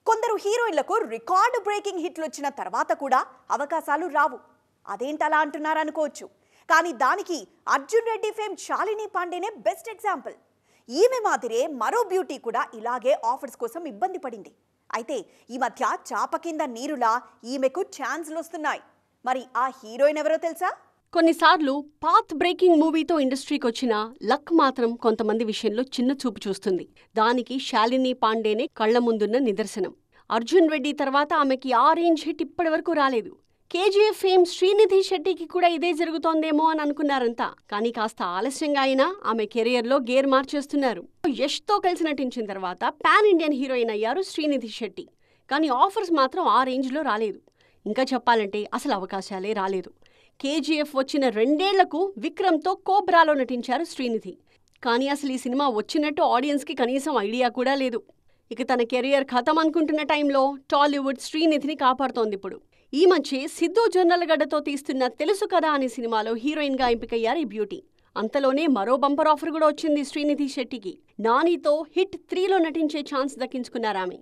కొందరు హీరోయిన్లకు record breaking హిట్లు వచ్చిన తర్వాత కూడా అవకాశాలు రావు. అదేంటలా అంటున్నారనుకోవచ్చు. కానీ దానికి అర్జున్ రెడ్డి ఫేమ్ శాలిని పాండేనే బెస్ట్ ఎగ్జాంపుల్. ఈమె మాదిరే మరో బ్యూటీ కూడా ఇలాగే ఆఫర్స్ కోసం ఇబ్బంది పడింది. అయితే ఈ మధ్య చాప కింద నీరులా ఈమెకు ఛాన్స్లు వస్తున్నాయి. మరి ఆ హీరోయిన్ ఎవరో తెలుసా? కొన్నిసార్లు పాత్ బ్రేకింగ్ మూవీతో ఇండస్ట్రీకి వచ్చిన లక్ మాత్రం కొంతమంది విషయంలో చిన్న చూపు చూస్తుంది. దానికి శాలిని పాండేనే కళ్ల ముందున్న నిదర్శనం. అర్జున్ రెడ్డి తర్వాత ఆమెకి ఆ రేంజ్ హిట్ ఇప్పటి వరకు రాలేదు. కేజీఎఫ్ ఫేమ్ శ్రీనిధి శెట్టికి కూడా ఇదే జరుగుతోందేమో అని అనుకున్నారంతా. కానీ కాస్త ఆలస్యంగా అయినా ఆమె కెరియర్లో గేర్ మార్చేస్తున్నారు. యష్తో కలిసి నటించిన తర్వాత పాన్ ఇండియన్ హీరోయిన్ అయ్యారు శ్రీనిధి శెట్టి. కానీ ఆఫర్స్ మాత్రం ఆ రేంజ్లో రాలేదు. ఇంకా చెప్పాలంటే అసలు అవకాశాలే రాలేదు. కేజీఎఫ్ వచ్చిన 2 ఏళ్లకు విక్రమ్తో కోబ్రాలో నటించారు శ్రీనిధి. కానీ అసలు ఈ సినిమా వచ్చినట్టు ఆడియన్స్కి కనీసం ఐడియా కూడా లేదు. ఇక తన కెరియర్ ఖతం అనుకుంటున్న టైంలో టాలీవుడ్ శ్రీనిధిని కాపాడుతోంది ఇప్పుడు. ఈ మధ్య సిద్ధు జొన్నలగడ్డతో తీస్తున్న తెలుసు కదా అనే సినిమాలో హీరోయిన్గా ఎంపికయ్యారు ఈ బ్యూటీ. అంతలోనే మరో బంపర్ ఆఫర్ కూడా వచ్చింది శ్రీనిధి శెట్టికి. నానితో హిట్ 3లో నటించే ఛాన్స్ దక్కించుకున్నారామె.